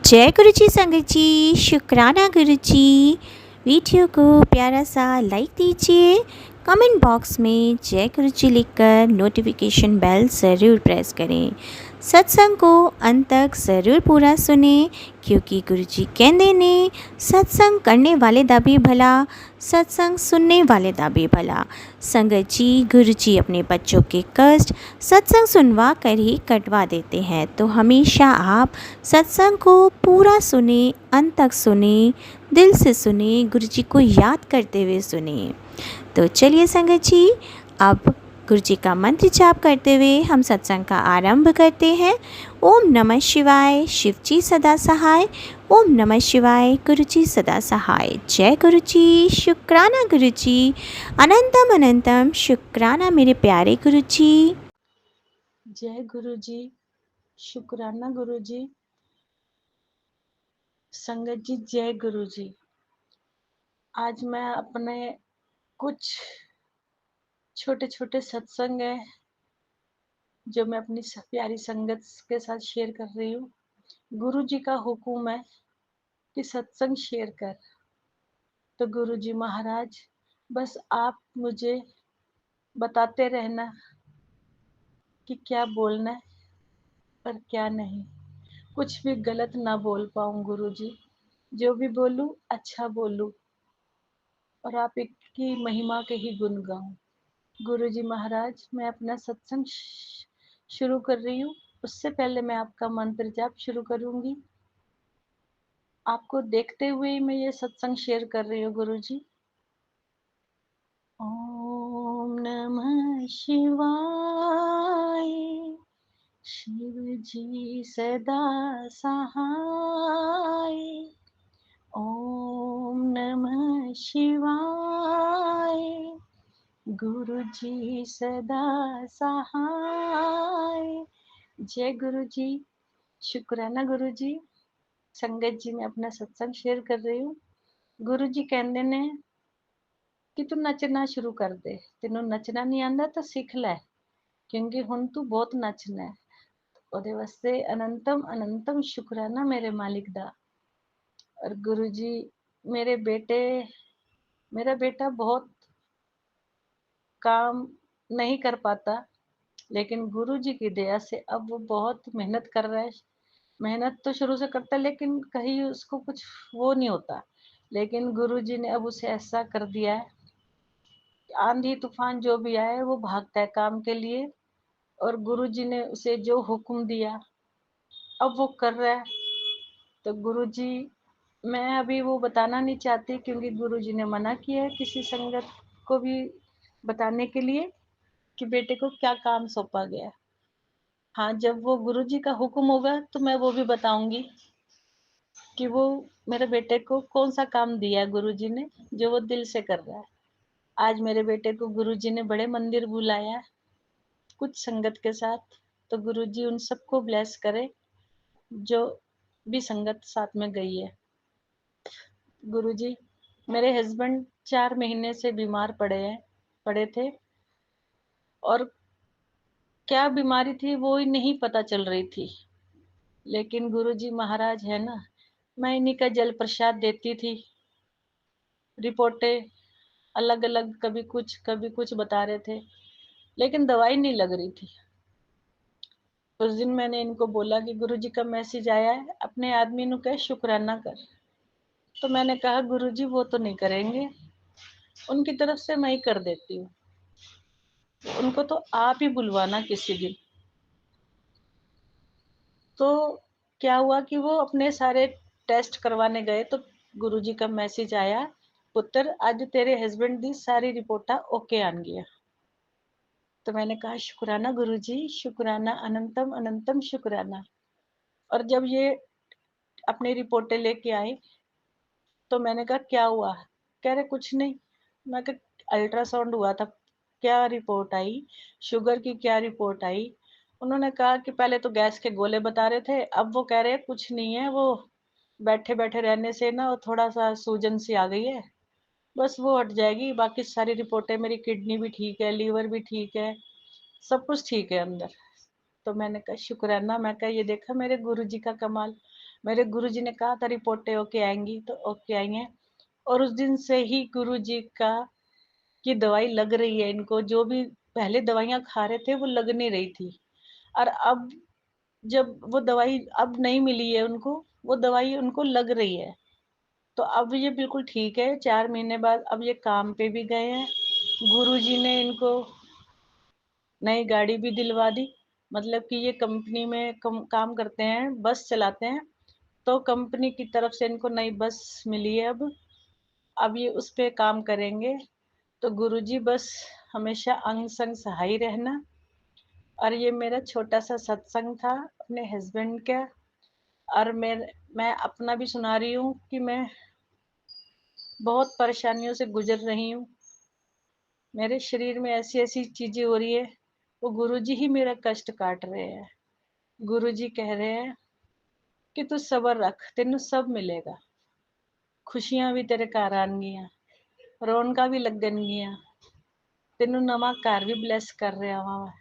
जय गुरु जी संगत जी, शुक्राना गुरु जी। वीडियो को प्यारा सा लाइक दीजिए, कमेंट बॉक्स में जय गुरु जी लिखकर नोटिफिकेशन बेल ज़रूर प्रेस करें। सत्संग को अंत तक ज़रूर पूरा सुने, क्योंकि गुरु जी कहते ने सत्संग करने वाले दा भी भला, सत्संग सुनने वाले दा भी भला। संगत जी, गुरु जी अपने बच्चों के कष्ट सत्संग सुनवा कर ही कटवा देते हैं, तो हमेशा आप सत्संग को पूरा सुने, अंत तक सुने, दिल से सुने, गुरु जी को याद करते हुए सुने। तो चलिए संगत जी, अब गुरु जी का मंत्र जाप करते हुए हम सत्संग का आरंभ करते हैं। ओम नमः शिवाय, शिव जी सदा सहाय। ओम नमः शिवाय, गुरु जी सदा सहाय। जय गुरु जी, शुक्राना गुरु जी, अनंतम अनंतम शुक्राना मेरे प्यारे गुरु जी। जय गुरु जी, शुक्राना गुरु जी। संगत जी, जय गुरु जी। आज मैं अपने कुछ छोटे छोटे सत्संग है जो मैं अपनी प्यारी संगत के साथ शेयर कर रही हूँ। गुरु जी का हुक्म है कि सत्संग शेयर कर। तो गुरु जी महाराज, बस आप मुझे बताते रहना कि क्या बोलना है और क्या नहीं। कुछ भी गलत ना बोल पाऊँ गुरु जी। जो भी बोलूँ अच्छा बोलूँ और आप की महिमा के ही गुण गाऊं। गुरु जी महाराज, मैं अपना सत्संग शुरू कर रही हूँ। उससे पहले मैं आपका मंत्र जाप शुरू करूंगी। आपको देखते हुए ही मैं ये सत्संग शेयर कर रही हूँ गुरु जी। ओम नमः शिवाय, शिव जी सदा सहाय। ओम नमः शिवाय, गुरु जी सदा सहाय। जय गुरु जी, शुक्राना गुरु जी। संगत जी, मैं अपना सत्संग शेयर कर रही हूँ। गुरु जी कहते ने कि तू नचना शुरू कर दे। तेनों नचना नहीं आंदा तो सीख ले, क्योंकि हुण तू बहुत नचना है। ओदे वास्ते अनंतम अनंतम शुक्राना मेरे मालिक दा। और गुरु जी, मेरे बेटे मेरा बेटा बहुत काम नहीं कर पाता, लेकिन गुरु जी की दया से अब वो बहुत मेहनत कर रहा है। मेहनत तो शुरू से करता है, लेकिन कहीं उसको कुछ वो नहीं होता। लेकिन गुरु जी ने अब उसे ऐसा कर दिया है, आंधी तूफान जो भी आए वो भागता है काम के लिए। और गुरु जी ने उसे जो हुक्म दिया अब वो कर रहा है। तो गुरु जी, मैं अभी वो बताना नहीं चाहती, क्योंकि गुरु जी ने मना किया है किसी संगत को भी बताने के लिए कि बेटे को क्या काम सौंपा गया है। हाँ, जब वो गुरु जी का हुक्म होगा तो मैं वो भी बताऊंगी कि वो मेरे बेटे को कौन सा काम दिया है गुरु जी ने, जो वो दिल से कर रहा है। आज मेरे बेटे को गुरु जी ने बड़े मंदिर बुलाया कुछ संगत के साथ। तो गुरु जी उन सबको ब्लेस करे जो भी संगत साथ में गई है। गुरु जी, मेरे हस्बैंड 4 महीने से बीमार पड़े थे, और क्या बीमारी थी वो ही नहीं पता चल रही थी। लेकिन गुरु जी महाराज है ना, मैं इन्हीं का जल प्रसाद देती थी। रिपोर्टें अलग अलग, कभी कुछ बता रहे थे, लेकिन दवाई नहीं लग रही थी। उस दिन मैंने इनको बोला कि गुरु जी का मैसेज आया है, अपने आदमी नु कह शुक्राना कर। तो मैंने कहा गुरु जी वो तो नहीं करेंगे, उनकी तरफ से मैं ही कर देती हूँ। उनको तो आप ही बुलवाना किसी दिन। तो क्या हुआ कि वो अपने सारे टेस्ट करवाने गए, तो गुरुजी का मैसेज आया, पुत्र आज तेरे हस्बैंड दी सारी रिपोर्टा ओके आन गया। तो मैंने कहा शुक्राना गुरुजी, शुक्राना, अनंतम अनंतम शुक्राना। और जब ये अपनी रिपोर्टें लेके आए तो मैंने कहा क्या हुआ? कह रहे कुछ नहीं। मैं कहा अल्ट्रासाउंड हुआ था, क्या रिपोर्ट आई? शुगर की क्या रिपोर्ट आई? उन्होंने कहा कि पहले तो गैस के गोले बता रहे थे, अब वो कह रहे हैं कुछ नहीं है, वो बैठे बैठे रहने से ना वो थोड़ा सा सूजन सी आ गई है, बस वो हट जाएगी। बाकी सारी रिपोर्टें, मेरी किडनी भी ठीक है, लीवर भी ठीक है, सब कुछ ठीक है अंदर। तो मैंने कहा शुक्राना। मैं कहा ये देखा मेरे गुरु जी का कमाल। मेरे गुरुजी ने कहा था रिपोर्टें ओके आएँगी, तो ओके आई हैं। और उस दिन से ही गुरुजी का की दवाई लग रही है इनको, जो भी पहले दवाइयाँ खा रहे थे वो लग नहीं रही थी। और अब जब वो दवाई अब नहीं मिली है उनको, वो दवाई उनको लग रही है। तो अब ये बिल्कुल ठीक है, 4 महीने बाद अब ये काम पे भी गए हैं। गुरुजी ने इनको नई गाड़ी भी दिलवा दी। मतलब कि ये कंपनी में काम करते हैं, बस चलाते हैं। तो कंपनी की तरफ से इनको नई बस मिली है अब। अब ये उस पे काम करेंगे। तो गुरुजी बस हमेशा अंग संग सहाय रहना। और ये मेरा छोटा-सा सत्संग था अपने हस्बैंड का। और मैं अपना भी सुना रही हूँ कि मैं बहुत परेशानियों से गुज़र रही हूँ। मेरे शरीर में ऐसी-ऐसी चीज़ें हो रही है, वो गुरुजी ही मेरा कष्ट काट रहे हैं। गुरुजी कह रहे हैं कि तू सब्र रख, तेनू सब मिलेगा। खुशियां भी तेरे घर आनगियां, रौनकां भी लगनगियां, तेनू नवा घर भी ब्लेस कर रहा वा मैं।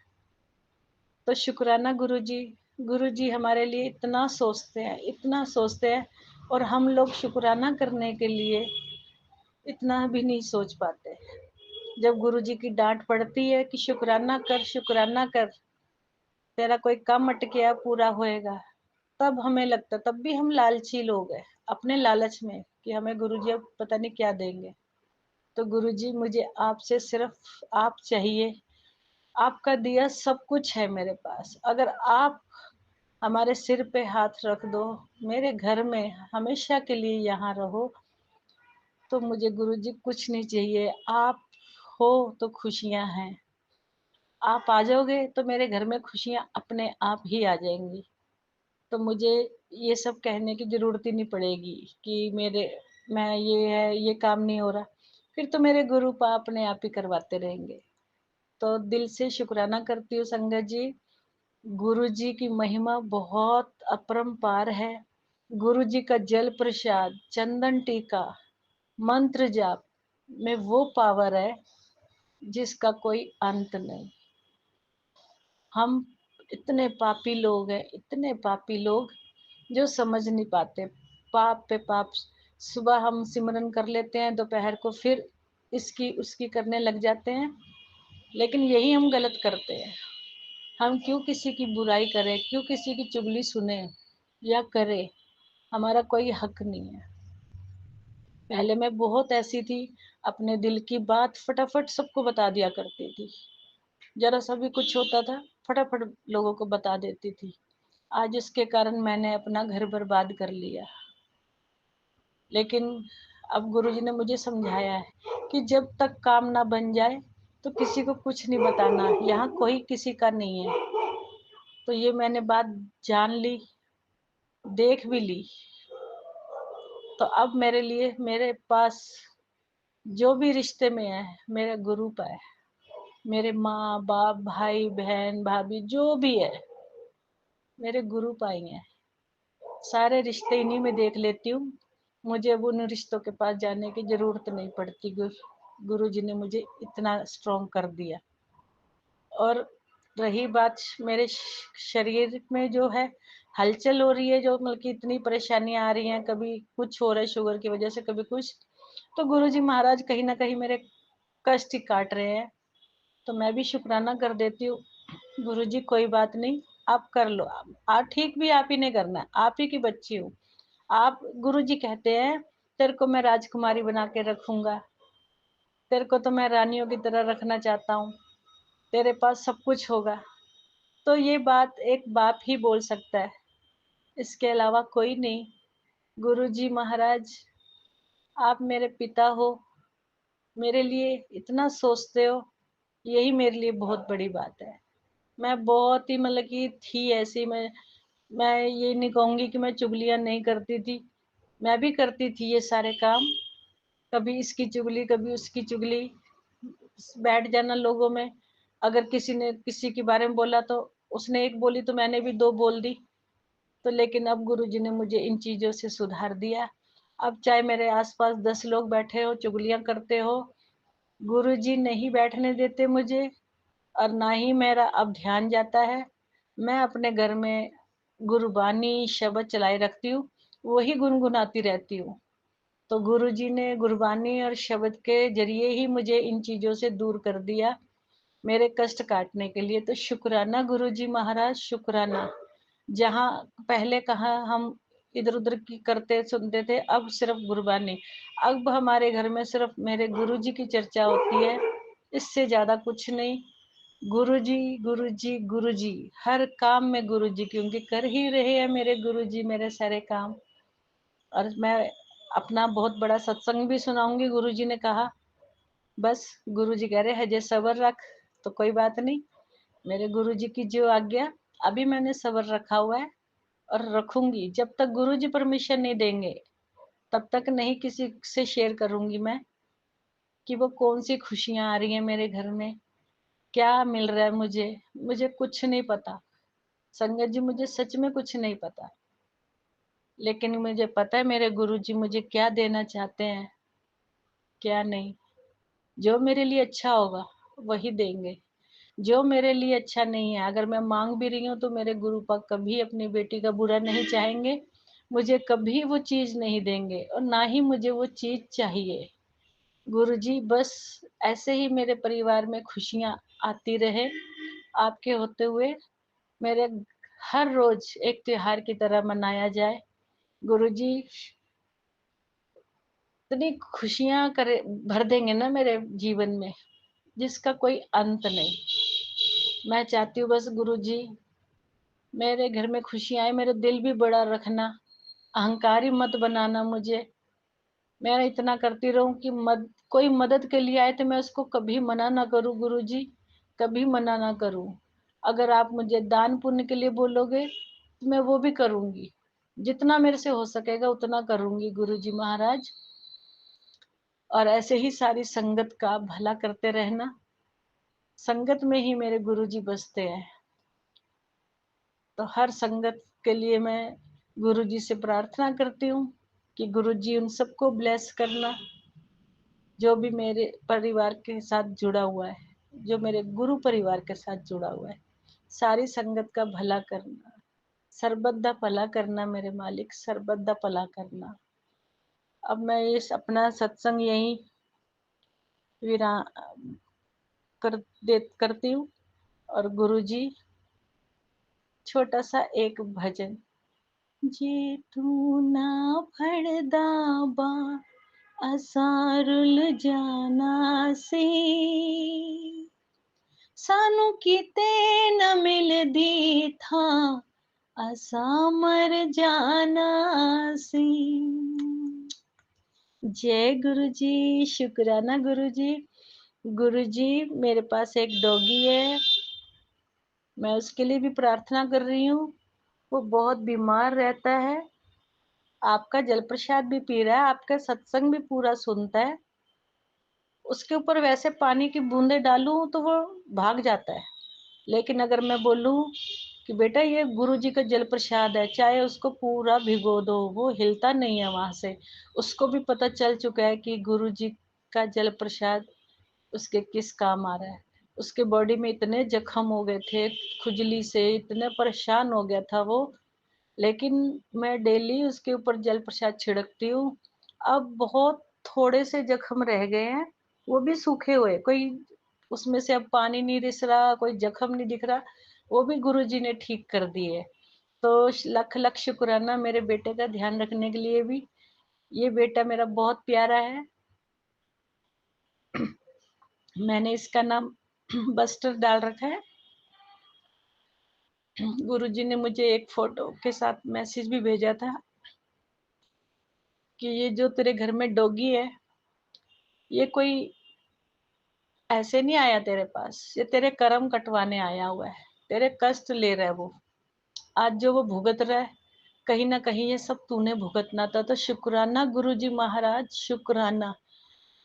तो शुक्राना गुरुजी। गुरुजी हमारे लिए इतना सोचते हैं, इतना सोचते हैं। और हम लोग शुक्राना करने के लिए इतना भी नहीं सोच पाते। जब गुरुजी की डांट पड़ती है कि शुक्राना कर, तेरा कोई काम अटकिया पूरा होएगा, तब हमें लगता, तब भी हम लालची लोग हैं अपने लालच में कि हमें गुरुजी अब पता नहीं क्या देंगे। तो गुरुजी मुझे आपसे सिर्फ आप चाहिए। आपका दिया सब कुछ है मेरे पास। अगर आप हमारे सिर पे हाथ रख दो, मेरे घर में हमेशा के लिए यहाँ रहो, तो मुझे गुरुजी कुछ नहीं चाहिए। आप हो तो खुशियाँ हैं। आप आ जाओगे तो मेरे घर में खुशियाँ अपने आप ही आ जाएँगी। तो मुझे ये सब कहने की ज़रूरत ही नहीं पड़ेगी कि ये काम नहीं हो रहा। फिर तो मेरे गुरु अपने आप ही करवाते रहेंगे। तो दिल से शुक्राना करती हूँ संगत जी। गुरु जी की महिमा बहुत अपरंपार है। गुरु जी का जल प्रसाद, चंदन टीका, मंत्र जाप में वो पावर है जिसका कोई अंत नहीं। हम इतने पापी लोग हैं, इतने पापी लोग जो समझ नहीं पाते। पाप पे पाप। सुबह हम सिमरन कर लेते हैं, दोपहर को फिर इसकी उसकी करने लग जाते हैं। लेकिन यही हम गलत करते हैं। हम क्यों किसी की बुराई करें, क्यों किसी की चुगली सुने या करें? हमारा कोई हक नहीं है। पहले मैं बहुत ऐसी थी, अपने दिल की बात फटाफट सबको बता दिया करती थी। जरा सा भी कुछ होता था, फटाफट लोगों को बता देती थी। आज उसके कारण मैंने अपना घर बर्बाद कर लिया। लेकिन अब गुरुजी ने मुझे समझाया है कि जब तक काम ना बन जाए तो किसी को कुछ नहीं बताना। यहाँ कोई किसी का नहीं है। तो ये मैंने बात जान ली, देख भी ली। तो अब मेरे लिए मेरे पास जो भी रिश्ते में है, मेरे गुरु का है। मेरे माँ बाप, भाई बहन, भाभी जो भी है, मेरे गुरु पाई हैं। सारे रिश्ते इन्हीं में देख लेती हूँ। मुझे अब उन रिश्तों के पास जाने की जरूरत नहीं पड़ती। गुरु जी ने मुझे इतना स्ट्रॉन्ग कर दिया। और रही बात मेरे शरीर में जो है हलचल हो रही है, जो मतलब कि इतनी परेशानियां आ रही हैं, कभी कुछ हो रहा है शुगर की वजह से, कभी कुछ। तो गुरु जी महाराज कहीं ना कहीं मेरे कष्ट ही काट रहे हैं। तो मैं भी शुक्राना कर देती हूँ। गुरु जी कोई बात नहीं, आप कर लो। आप ठीक भी आप ही ने करना है, आप ही की बच्ची हूँ। आप गुरु जी कहते हैं तेरे को मैं राजकुमारी बना के रखूंगा, तेरे को तो मैं रानियों की तरह रखना चाहता हूँ, तेरे पास सब कुछ होगा। तो ये बात एक बाप ही बोल सकता है, इसके अलावा कोई नहीं। गुरु जी महाराज, आप मेरे पिता हो, मेरे लिए इतना सोचते हो, यही मेरे लिए बहुत बड़ी बात है। मैं बहुत ही मतलब कि थी ऐसी। मैं ये नहीं कहूंगी कि मैं चुगलियां नहीं करती थी, मैं भी करती थी ये सारे काम। कभी इसकी चुगली, कभी उसकी चुगली, बैठ जाना लोगों में। अगर किसी ने किसी के बारे में बोला तो उसने एक बोली तो मैंने भी दो बोल दी। तो लेकिन अब गुरुजी ने मुझे इन चीजों से सुधार दिया। अब चाहे मेरे आसपास 10 लोग बैठे हो, चुगलियां करते हो, गुरुजी नहीं बैठने देते मुझे। और ना ही मेरा अब ध्यान जाता है। मैं अपने घर में गुरबानी शब्द चलाए रखती हूँ, वही गुनगुनाती रहती हूँ। तो गुरुजी ने गुरबानी और शब्द के ज़रिए ही मुझे इन चीज़ों से दूर कर दिया, मेरे कष्ट काटने के लिए। तो शुक्राना गुरुजी महाराज, शुक्राना। जहाँ पहले कहाँ हम इधर-उधर की करते सुनते थे, अब सिर्फ़ गुरबानी। अब हमारे घर में सिर्फ़ मेरे गुरुजी की चर्चा होती है, इससे ज़्यादा कुछ नहीं। गुरुजी, गुरुजी, गुरुजी, हर काम में गुरुजी, क्योंकि कर ही रहे हैं मेरे गुरुजी मेरे सारे काम। और मैं अपना बहुत बड़ा सत्संग भी सुनाऊँगी, गुरुजी ने कहा। बस गुरुजी कह रहे हजे सब्र रख, तो कोई बात नहीं। मेरे गुरुजी की जो आज्ञा, अभी मैंने सब्र रखा हुआ है और रखूँगी। जब तक गुरुजी परमिशन नहीं देंगे, तब तक नहीं किसी से शेयर करूँगी मैं कि वो कौन-सी खुशियाँ आ रही हैं मेरे घर में, क्या मिल रहा है मुझे। मुझे कुछ नहीं पता। संगत जी, मुझे सच में कुछ नहीं पता। लेकिन मुझे पता है मेरे गुरुजी मुझे क्या देना चाहते हैं, क्या नहीं। जो मेरे लिए अच्छा होगा, वही देंगे। जो मेरे लिए अच्छा नहीं है, अगर मैं माँग भी रही हूँ, तो मेरे गुरुपाक कभी अपनी बेटी का बुरा नहीं चाहेंगे। मुझे कभी वो चीज़ नहीं देंगे और ना ही मुझे वो चीज़ चाहिए। गुरुजी, बस ऐसे ही मेरे परिवार में खुशियाँ आती रहे, आपके होते हुए मेरे हर रोज़ एक त्योहार की तरह मनाया जाए। गुरुजी इतनी खुशियाँ करे भर देंगे ना मेरे जीवन में, जिसका कोई अंत नहीं। मैं चाहती हूँ बस गुरुजी मेरे घर में खुशियाँ आए, मेरा दिल भी बड़ा रखना, अहंकारी मत बनाना मुझे। मैं इतना करती रहूँ कि कोई मदद के लिए आए तो मैं उसको कभी मना ना करूँ गुरुजी, कभी मना ना करूँ। अगर आप मुझे दान पुण्य के लिए बोलोगे, तो मैं वो भी करूँगी। जितना मेरे से हो सकेगा उतना करूँगी गुरुजी महाराज। और ऐसे ही सारी संगत का भला करते रहना। संगत में ही मेरे गुरुजी बसते हैं। तो हर संगत के लिए मैं गुरुजी से प्रार्थना करती हूँ कि गुरुजी उन सबको ब्लेस करना, जो भी मेरे परिवार के साथ जुड़ा हुआ है, जो मेरे गुरु परिवार के साथ जुड़ा हुआ है। सारी संगत का भला करना, सर्बत दा भला करना मेरे मालिक, सर्बत दा भला करना। अब मैं इस अपना सत्संग यहीं विरा कर करती हूँ। और गुरुजी छोटा सा एक भजन, जे तू ना फड़दा बा असां रुल जाना सी, सानू किते न मिलदी था असां मर जाना सी। जय गुरु जी, शुक्राना गुरु जी। गुरु जी, मेरे पास एक डॉगी है, मैं उसके लिए भी प्रार्थना कर रही हूँ। वो बहुत बीमार रहता है, आपका जल प्रसाद भी पी रहा है, आपका सत्संग भी पूरा सुनता है। उसके ऊपर वैसे पानी की बूंदे डालूं तो वो भाग जाता है, लेकिन अगर मैं बोलूं कि बेटा ये गुरु जी का जल प्रसाद है, चाहे उसको पूरा भिगो दो, वो हिलता नहीं है वहां से। उसको भी पता चल चुका है कि गुरु जी का जल प्रसाद उसके किस काम आ रहा है। उसके बॉडी में इतने जख्म हो गए थे खुजली से, इतने परेशान हो गया था वो, लेकिन मैं डेली उसके ऊपर जल प्रसाद छिड़कती हूँ। अब बहुत थोड़े से जख्म रह गए हैं, वो भी सूखे हुए, कोई उसमें से अब पानी नहीं रिस रहा, कोई जख्म नहीं दिख रहा, वो भी गुरुजी ने ठीक कर दिए। तो लख लख शुक्राना मेरे बेटे का ध्यान रखने के लिए भी। ये बेटा मेरा बहुत प्यारा है। मैंने इसका नाम बस्टर डाल रखा है। गुरुजी ने मुझे एक फोटो के साथ मैसेज भी भेजा था कि ये जो तेरे घर में डॉगी है, ये कोई ऐसे नहीं आया तेरे पास, ये तेरे कर्म कटवाने आया हुआ है, तेरे कष्ट ले रहा है वो। आज जो वो भुगत रहा है, कहीं ना कहीं ये सब तूने भुगतना था। तो शुक्राना गुरुजी महाराज, शुक्राना।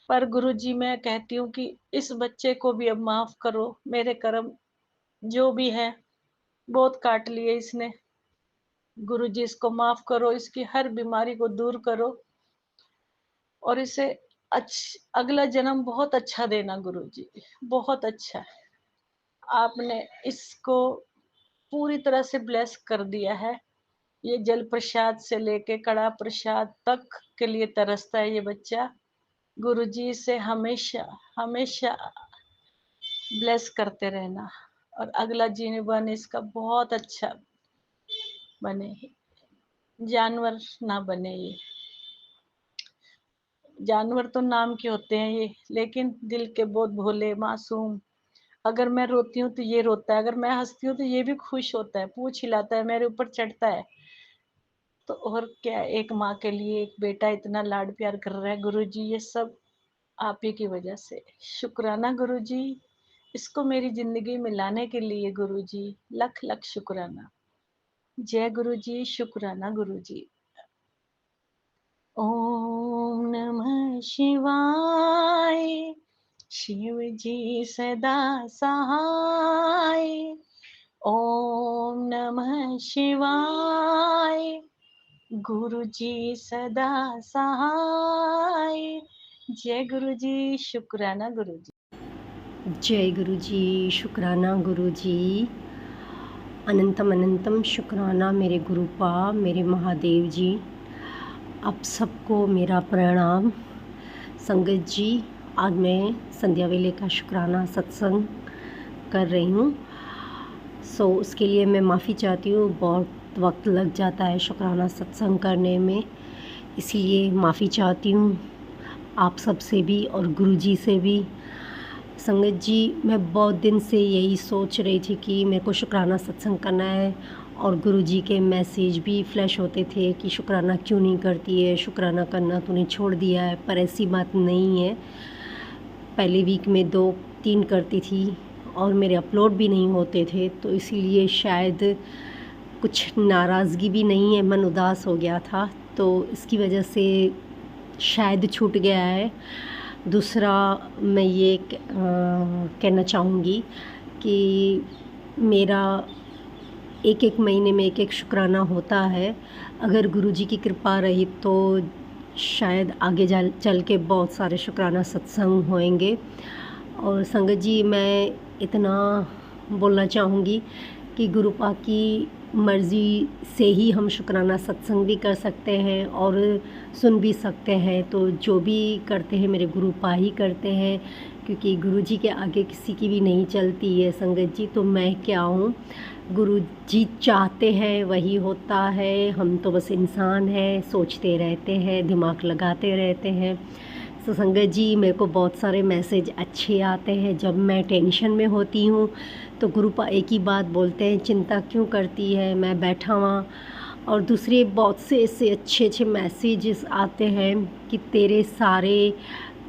पर गुरुजी मैं कहती हूँ कि इस बच्चे को भी अब माफ करो, मेरे कर्म जो भी है बहुत काट लिए इसने। गुरुजी इसको माफ करो, इसकी हर बीमारी को दूर करो और इसे अगला जन्म बहुत अच्छा देना गुरुजी, बहुत अच्छा। आपने इसको पूरी तरह से ब्लेस कर दिया है। ये जल प्रसाद से लेके कड़ा प्रसाद तक के लिए तरसता है ये बच्चा। गुरुजी से हमेशा हमेशा ब्लेस करते रहना, और अगला जीवन इसका बहुत अच्छा बने, जानवर ना बने ये। जानवर तो नाम के होते हैं ये, लेकिन दिल के बहुत भोले मासूम। अगर मैं रोती हूँ तो ये रोता है, अगर मैं हंसती हूँ तो ये भी खुश होता है, पूंछ हिलाता है, मेरे ऊपर चढ़ता है। तो और क्या, एक माँ के लिए एक बेटा इतना लाड प्यार कर रहा है। गुरुजी ये सब आप ही की वजह से। शुक्राना गुरुजी, इसको मेरी जिंदगी में लाने के लिए। गुरुजी लख लख शुक्राना। जय गुरुजी, शुक्राना गुरुजी। ओम नमः शिवाय, शिव जी सदा सहाय। ओम नमः शिवाय, गुरु जी सदा सहाय। जय गुरु जी, शुक्राना गुरु जी। जय गुरु जी, शुक्राना गुरु जी। अनंतम अनंतम शुक्राना मेरे गुरुपा, मेरे महादेव जी। आप सबको मेरा प्रणाम। संगत जी, आज मैं संध्या वेले का शुक्राना सत्संग कर रही हूँ। उसके लिए मैं माफ़ी चाहती हूँ, बहुत वक्त लग जाता है शुक्राना सत्संग करने में, इसलिए माफ़ी चाहती हूँ आप सब से भी और गुरुजी से भी। संगत जी, मैं बहुत दिन से यही सोच रही थी कि मेरे को शुक्राना सत्संग करना है, और गुरुजी के मैसेज भी फ्लैश होते थे कि शुक्राना क्यों नहीं करती है, शुक्राना करना तूने छोड़ दिया है। पर ऐसी बात नहीं है। पहले वीक में 2-3 करती थी और मेरे अपलोड भी नहीं होते थे, तो इसीलिए शायद कुछ नाराज़गी भी नहीं है, मन उदास हो गया था, तो इसकी वजह से शायद छूट गया है। दूसरा, मैं ये कहना चाहूँगी कि मेरा एक महीने में एक शुक्राना होता है। अगर गुरुजी की कृपा रही तो शायद आगे चल के बहुत सारे शुक्राना सत्संग होंगे। और संगत जी, मैं इतना बोलना चाहूँगी कि गुरुपा की मर्ज़ी से ही हम शुक्राना सत्संग भी कर सकते हैं और सुन भी सकते हैं। तो जो भी करते हैं मेरे गुरुपा ही करते हैं, क्योंकि गुरुजी के आगे किसी की भी नहीं चलती है संगत जी। तो मैं क्या हूँ, गुरुजी चाहते हैं वही होता है। हम तो बस इंसान हैं, सोचते रहते हैं, दिमाग लगाते रहते हैं। तो संगत जी, मेरे को बहुत सारे मैसेज अच्छे आते हैं। जब मैं टेंशन में होती हूँ तो गुरुपा एक ही बात बोलते हैं, चिंता क्यों करती है, मैं बैठा हुआ। और दूसरे बहुत से ऐसे अच्छे मैसेजेस आते हैं कि तेरे सारे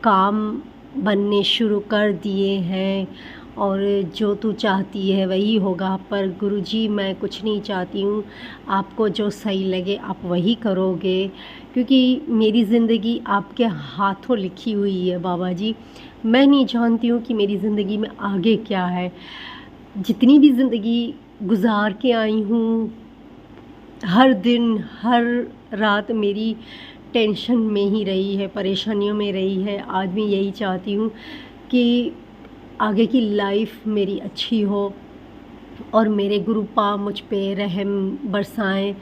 काम बनने शुरू कर दिए हैं और जो तू चाहती है वही होगा। पर गुरुजी, मैं कुछ नहीं चाहती हूँ, आपको जो सही लगे आप वही करोगे, क्योंकि मेरी ज़िंदगी आपके हाथों लिखी हुई है बाबा जी। मैं नहीं जानती हूँ कि मेरी ज़िंदगी में आगे क्या है। जितनी भी ज़िंदगी गुजार के आई हूँ, हर दिन हर रात मेरी टेंशन में ही रही है, परेशानियों में रही है। आज मैं यही चाहती हूँ कि आगे की लाइफ मेरी अच्छी हो और मेरे गुरुपा मुझ पे रहम बरसाएं।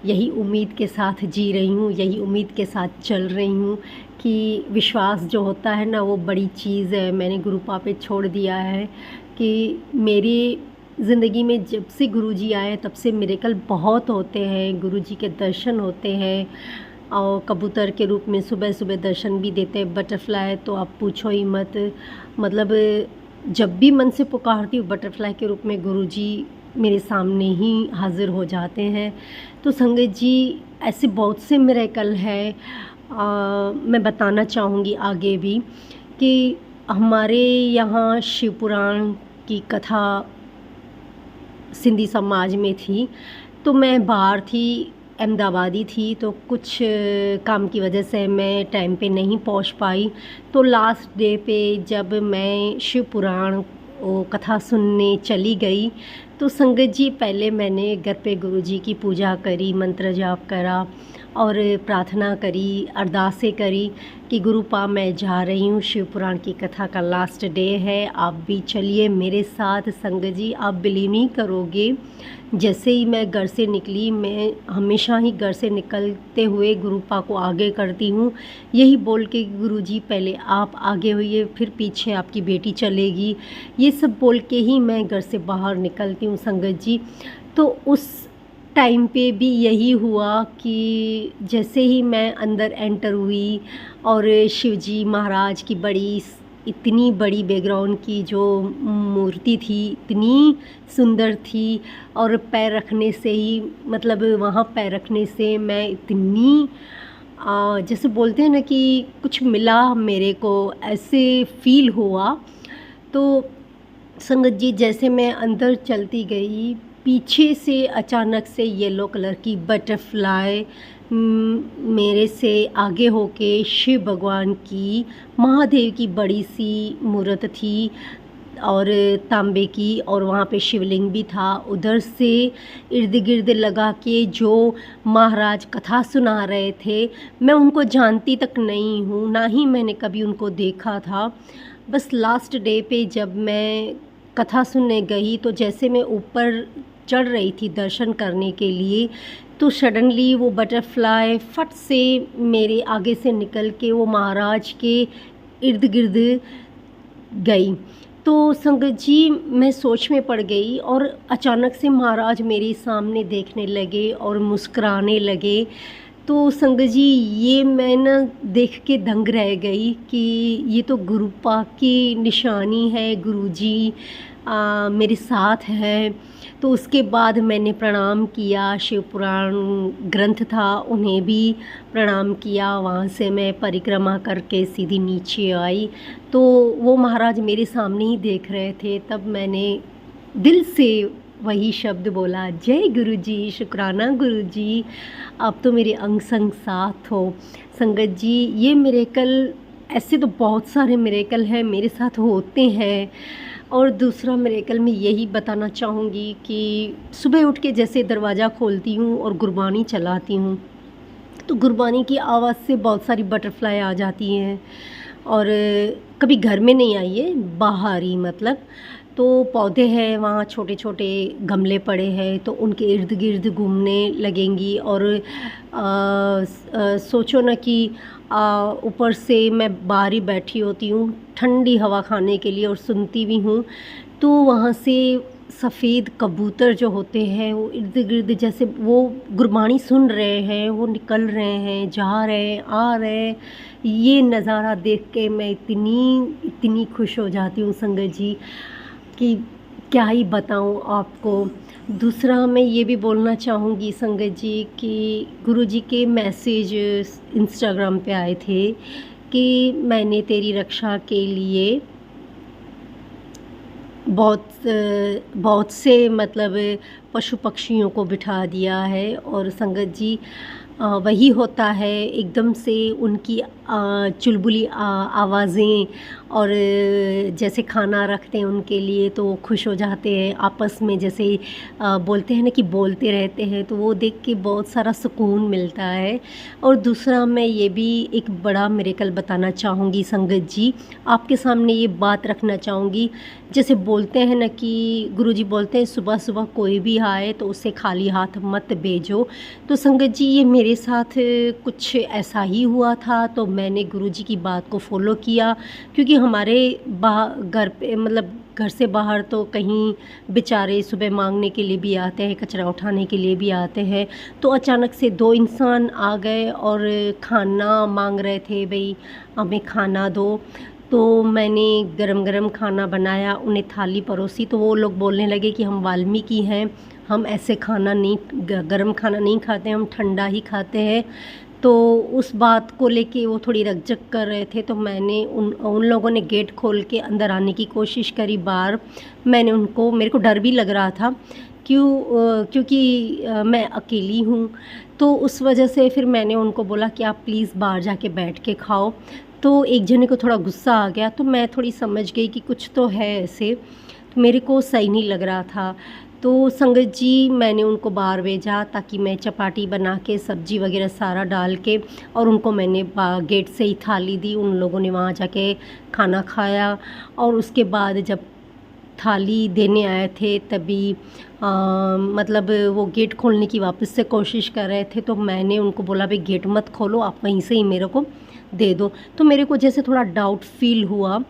यही उम्मीद के साथ जी रही हूँ, यही उम्मीद के साथ चल रही हूँ कि विश्वास जो होता है ना, वो बड़ी चीज़ है। मैंने गुरुपा पे छोड़ दिया है कि मेरी ज़िंदगी में जब से गुरुजी आए तब से मिरेकल बहुत होते हैं, गुरुजी के दर्शन होते हैं। और कबूतर के रूप में सुबह सुबह दर्शन भी देते हैं, बटरफ्लाई तो आप पूछो ही मत। मतलब जब भी मन से पुकारती हूँ, बटरफ्लाई के रूप में गुरुजी मेरे सामने ही हाज़िर हो जाते हैं। तो संगत जी, ऐसे बहुत से मिरेकल है। मैं बताना चाहूँगी आगे भी कि हमारे यहाँ शिव पुराण की कथा सिंधी समाज में थी, तो मैं बाहर थी, अहमदाबादी थी, तो कुछ काम की वजह से मैं टाइम पे नहीं पहुंच पाई। तो लास्ट डे पे जब मैं शिव पुराण कथा सुनने चली गई, तो संगत जी, पहले मैंने घर पे गुरुजी की पूजा करी, मंत्र जाप करा और प्रार्थना करी, अरदासें करी कि गुरु पा मैं जा रही हूँ, शिव पुराण की कथा का लास्ट डे है, आप भी चलिए मेरे साथ। संगत जी, आप बिलीव नहीं करोगे, जैसे ही मैं घर से निकली, मैं हमेशा ही घर से निकलते हुए गुरु पा को आगे करती हूँ, यही बोल के गुरु जी पहले आप आगे होइए, फिर पीछे आपकी बेटी चलेगी, ये सब बोल के ही मैं घर से बाहर निकलती हूँ संगत जी। तो उस टाइम पे भी यही हुआ कि जैसे ही मैं अंदर एंटर हुई और शिवजी महाराज की इतनी बड़ी बैकग्राउंड की जो मूर्ति थी, इतनी सुंदर थी, और पैर रखने से ही, मतलब वहाँ पैर रखने से मैं इतनी जैसे बोलते हैं ना कि कुछ मिला मेरे को, ऐसे फील हुआ। तो संगत जी, जैसे मैं अंदर चलती गई, पीछे से अचानक से येलो कलर की बटरफ्लाई मेरे से आगे होके शिव भगवान की, महादेव की बड़ी सी मूर्त थी और तांबे की, और वहाँ पे शिवलिंग भी था, उधर से इर्द गिर्द लगा के जो महाराज कथा सुना रहे थे, मैं उनको जानती तक नहीं हूँ, ना ही मैंने कभी उनको देखा था। बस लास्ट डे पे जब मैं कथा सुनने गई, तो जैसे मैं ऊपर चढ़ रही थी दर्शन करने के लिए, तो सडनली वो बटरफ्लाई फट से मेरे आगे से निकल के वो महाराज के इर्द गिर्द गई। तो संगत जी, मैं सोच में पड़ गई, और अचानक से महाराज मेरे सामने देखने लगे और मुस्कुराने लगे। तो संगत जी, ये मैं ना देख के दंग रह गई कि ये तो गुरु पाक की निशानी है, गुरुजी मेरे साथ हैं। तो उसके बाद मैंने प्रणाम किया, शिव पुराण ग्रंथ था उन्हें भी प्रणाम किया, वहाँ से मैं परिक्रमा करके सीधी नीचे आई, तो वो महाराज मेरे सामने ही देख रहे थे। तब मैंने दिल से वही शब्द बोला, जय गुरुजी, शुक्राना गुरुजी, आप तो मेरे अंग संग साथ हो। संगत जी, ये मिरेकल, ऐसे तो बहुत सारे मिरेकल हैं मेरे साथ होते हैं। और दूसरा मिरेकल मैं यही बताना चाहूँगी कि सुबह उठ के जैसे दरवाज़ा खोलती हूँ और गुरबानी चलाती हूँ, तो गुरबानी की आवाज़ से बहुत सारी बटरफ्लाई आ जाती हैं, और कभी घर में नहीं आई है, बाहर ही, मतलब तो पौधे हैं वहाँ, छोटे छोटे गमले पड़े हैं, तो उनके इर्द गिर्द घूमने लगेंगी। और सोचो ना कि ऊपर से मैं बाहर ही बैठी होती हूँ ठंडी हवा खाने के लिए, और सुनती भी हूँ, तो वहाँ से सफ़ेद कबूतर जो होते हैं वो इर्द गिर्द, जैसे वो गुरबानी सुन रहे हैं, वो निकल रहे हैं, जा रहे हैं, आ रहे हैं। ये नज़ारा देख के मैं इतनी खुश हो जाती हूँ संगत जी कि क्या ही बताऊँ आपको। दूसरा मैं ये भी बोलना चाहूँगी संगत जी कि गुरुजी के मैसेज इंस्टाग्राम पे आए थे कि मैंने तेरी रक्षा के लिए बहुत से, मतलब पशु पक्षियों को बिठा दिया है। और संगत जी, वही होता है, एकदम से उनकी चुलबुली आवाज़ें, और जैसे खाना रखते हैं उनके लिए तो वो खुश हो जाते हैं, आपस में जैसे बोलते हैं ना कि बोलते रहते हैं, तो वो देख के बहुत सारा सुकून मिलता है। और दूसरा मैं ये भी एक बड़ा मिरेकल बताना चाहूँगी संगत जी, आपके सामने ये बात रखना चाहूँगी। जैसे बोलते हैं ना कि गुरुजी बोलते हैं सुबह सुबह कोई भी आए तो उसे खाली हाथ मत भेजो। तो संगत जी, ये मेरे साथ कुछ ऐसा ही हुआ था। तो मैंने गुरुजी की बात को फॉलो किया, क्योंकि हमारे घर पे, मतलब घर से बाहर तो कहीं बेचारे सुबह मांगने के लिए भी आते हैं, कचरा उठाने के लिए भी आते हैं। तो अचानक से 2 इंसान आ गए और खाना मांग रहे थे, भाई हमें खाना दो। तो मैंने गरम गरम खाना बनाया, उन्हें थाली परोसी, तो वो लोग बोलने लगे कि हम वाल्मीकि हैं, हम ऐसे खाना नहीं, गरम खाना नहीं खाते, हम ठंडा ही खाते हैं। तो उस बात को लेके वो थोड़ी रकझक कर रहे थे, तो मैंने उन लोगों ने गेट खोल के अंदर आने की कोशिश करी बाहर। मेरे को डर भी लग रहा था, क्योंकि मैं अकेली हूँ, तो उस वजह से फिर मैंने उनको बोला कि आप प्लीज़ बाहर जाके बैठ के खाओ। तो एक जने को थोड़ा गुस्सा आ गया, तो मैं थोड़ी समझ गई कि कुछ तो है ऐसे, तो मेरे को सही नहीं लग रहा था। तो संगत जी मैंने उनको बाहर भेजा ताकि मैं चपाटी बना के सब्जी वगैरह सारा डाल के, और उनको मैंने गेट से ही थाली दी। उन लोगों ने वहाँ जाके खाना खाया, और उसके बाद जब थाली देने आए थे तभी मतलब वो गेट खोलने की वापस से कोशिश कर रहे थे, तो मैंने उनको बोला भाई गेट मत खोलो, आप वहीं से ही मेरे को दे दो। तो मेरे को जैसे थोड़ा डाउट फील हुआ।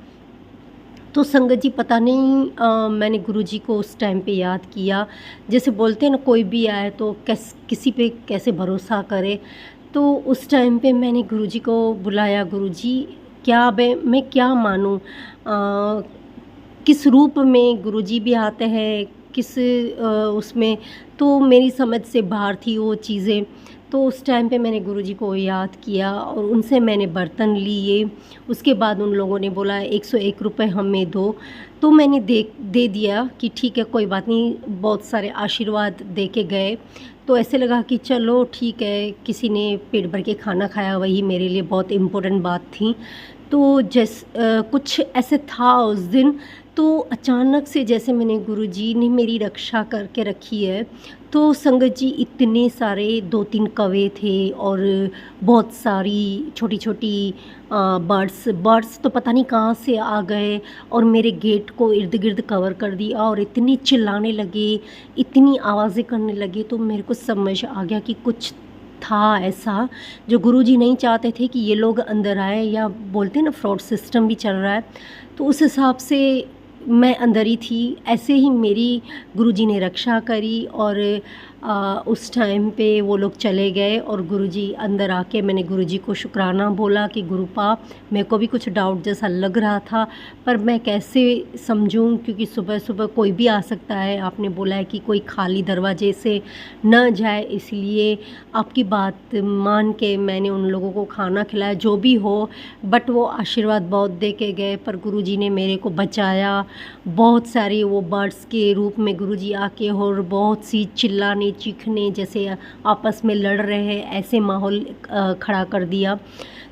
तो संगत जी पता नहीं मैंने गुरुजी को उस टाइम पे याद किया। जैसे बोलते हैं ना, कोई भी आए तो किसी पे कैसे भरोसा करे। तो उस टाइम पे मैंने गुरुजी को बुलाया, गुरुजी क्या मैं क्या मानूं, किस रूप में गुरुजी भी आते हैं, किस उसमें, तो मेरी समझ से बाहर थी वो चीज़ें। तो उस टाइम पे मैंने गुरुजी को याद किया और उनसे मैंने बर्तन लिए। उसके बाद उन लोगों ने बोला 101 रुपये हमें दो, तो मैंने दे दिया कि ठीक है कोई बात नहीं, बहुत सारे आशीर्वाद दे के गए। तो ऐसे लगा कि चलो ठीक है, किसी ने पेट भर के खाना खाया, वही मेरे लिए बहुत इम्पोर्टेंट बात थी। तो कुछ ऐसे था उस दिन। तो अचानक से जैसे मैंने गुरुजी ने मेरी रक्षा करके रखी है, तो संगत जी इतने सारे 2-3 कौवे थे और बहुत सारी छोटी छोटी बर्ड्स तो पता नहीं कहाँ से आ गए और मेरे गेट को इर्द गिर्द कवर कर दिया, और इतनी चिल्लाने लगे, इतनी आवाज़ें करने लगे। तो मेरे को समझ आ गया कि कुछ था ऐसा जो गुरुजी नहीं चाहते थे कि ये लोग अंदर आए, या बोलते हैं ना फ्रॉड सिस्टम भी चल रहा है। तो उस हिसाब से मैं अंदर ही थी। ऐसे ही मेरी गुरुजी ने रक्षा करी, और उस टाइम पे वो लोग चले गए और गुरुजी अंदर आके मैंने गुरुजी को शुक्राना बोला कि गुरुपा मेरे को भी कुछ डाउट जैसा लग रहा था, पर मैं कैसे समझूं, क्योंकि सुबह सुबह कोई भी आ सकता है। आपने बोला है कि कोई खाली दरवाजे से न जाए, इसलिए आपकी बात मान के मैंने उन लोगों को खाना खिलाया, जो भी हो। बट वो आशीर्वाद बहुत दे के गए, पर गुरुजी ने मेरे को बचाया। बहुत सारे वो बर्ड्स के रूप में गुरुजी आके, और बहुत सी चिल्लाने चीखने जैसे आपस में लड़ रहे हैं, ऐसे माहौल खड़ा कर दिया।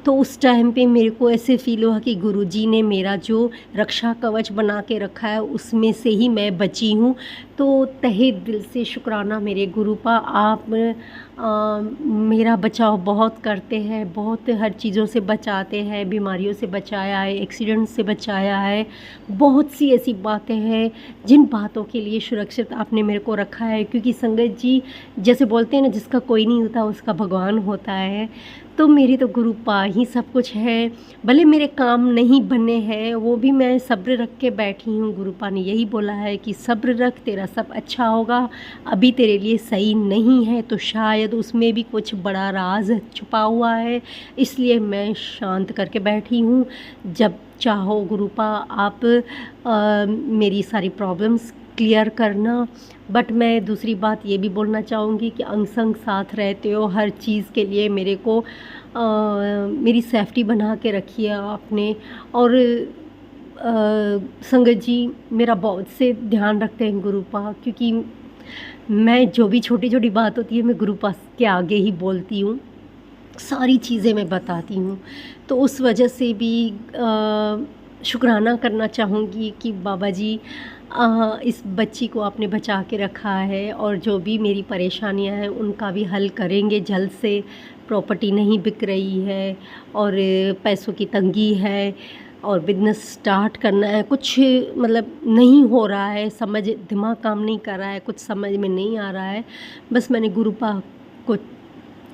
तो उस टाइम पे मेरे को ऐसे फ़ील हुआ कि गुरुजी ने मेरा जो रक्षा कवच बना के रखा है उसमें से ही मैं बची हूँ। तो तहे दिल से शुक्राना मेरे गुरुपा, आप मेरा बचाव बहुत करते हैं, बहुत हर चीज़ों से बचाते हैं, बीमारियों से बचाया है, एक्सीडेंट से बचाया है। बहुत सी ऐसी बातें हैं जिन बातों के लिए सुरक्षित आपने मेरे को रखा है, क्योंकि संगत जी जैसे बोलते हैं ना, जिसका कोई नहीं होता उसका भगवान होता है। तो मेरी तो गुरुपा ही सब कुछ है। भले मेरे काम नहीं बने हैं, वो भी मैं सब्र रख के बैठी हूँ। गुरुपा ने यही बोला है कि सब्र रख, तेरा सब अच्छा होगा। अभी तेरे लिए सही नहीं है तो शायद उसमें भी कुछ बड़ा राज छुपा हुआ है, इसलिए मैं शांत करके बैठी हूँ। जब चाहो गुरुपा आप मेरी सारी प्रॉब्लम्स क्लियर करना। बट मैं दूसरी बात ये भी बोलना चाहूँगी कि अंग संग साथ रहते हो, हर चीज़ के लिए मेरे को मेरी सेफ्टी बना के रखी है आपने। और संगत जी मेरा बहुत से ध्यान रखते हैं गुरुपा, क्योंकि मैं जो भी छोटी छोटी बात होती है मैं गुरुपा के आगे ही बोलती हूँ, सारी चीज़ें मैं बताती हूँ। तो उस वजह से भी शुक्राना करना चाहूँगी कि बाबा जी इस बच्ची को आपने बचा के रखा है, और जो भी मेरी परेशानियां हैं उनका भी हल करेंगे जल्द से। प्रॉपर्टी नहीं बिक रही है, और पैसों की तंगी है, और बिजनेस स्टार्ट करना है, कुछ मतलब नहीं हो रहा है, दिमाग काम नहीं कर रहा है, कुछ समझ में नहीं आ रहा है। बस मैंने गुरुपा को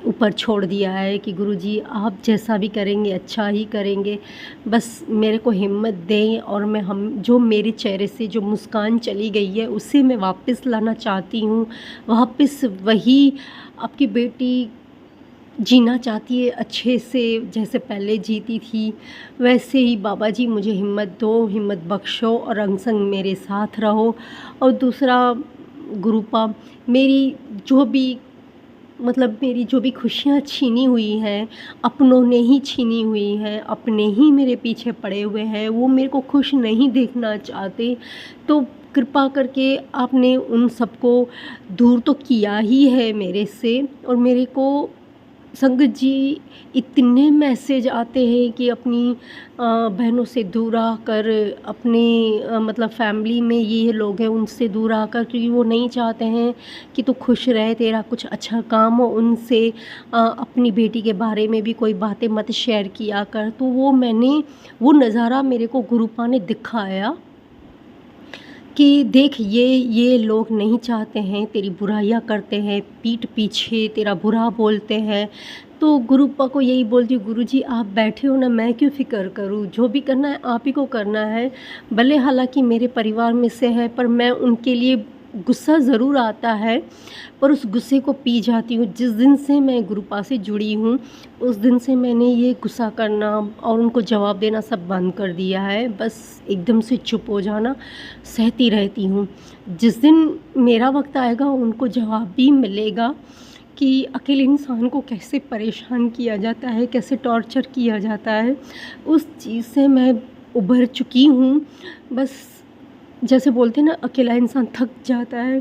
ऊपर छोड़ दिया है कि गुरुजी आप जैसा भी करेंगे अच्छा ही करेंगे, बस मेरे को हिम्मत दें, और जो मेरे चेहरे से जो मुस्कान चली गई है उसे मैं वापस लाना चाहती हूँ। वापस वही आपकी बेटी जीना चाहती है अच्छे से, जैसे पहले जीती थी वैसे ही। बाबा जी मुझे हिम्मत दो, हिम्मत बख्शो, और अंग संग मेरे साथ रहो। और दूसरा गुरुपा, मेरी जो भी खुशियाँ छीनी हुई हैं, अपनों ने ही छीनी हुई हैं, अपने ही मेरे पीछे पड़े हुए हैं, वो मेरे को खुश नहीं देखना चाहते। तो कृपा करके आपने उन सबको दूर तो किया ही है मेरे से, और मेरे को संगत जी, इतने मैसेज आते हैं कि अपनी बहनों से दूर आकर अपनी मतलब फैमिली में ये लोग हैं उनसे दूर आकर, क्योंकि वो नहीं चाहते हैं कि तू खुश रहे, तेरा कुछ अच्छा काम हो। उनसे अपनी बेटी के बारे में भी कोई बातें मत शेयर किया कर। तो वो नज़ारा मेरे को गुरुपा ने दिखाया कि देख, ये लोग नहीं चाहते हैं, तेरी बुराइयाँ करते हैं, पीठ पीछे तेरा बुरा बोलते हैं। तो गुरुपा को यही बोलती हूँ, गुरुजी आप बैठे हो ना, मैं क्यों फ़िक्र करूँ, जो भी करना है आप ही को करना है। भले हालांकि मेरे परिवार में से है, पर मैं उनके लिए गुस्सा ज़रूर आता है, पर उस गुस्से को पी जाती हूँ। जिस दिन से मैं गुरुपा से जुड़ी हूँ, उस दिन से मैंने ये गुस्सा करना और उनको जवाब देना सब बंद कर दिया है। बस एकदम से चुप हो जाना, सहती रहती हूँ। जिस दिन मेरा वक्त आएगा उनको जवाब भी मिलेगा कि अकेले इंसान को कैसे परेशान किया जाता है, कैसे टॉर्चर किया जाता है। उस चीज़ से मैं उभर चुकी हूँ। बस जैसे बोलते हैं ना, अकेला इंसान थक जाता है।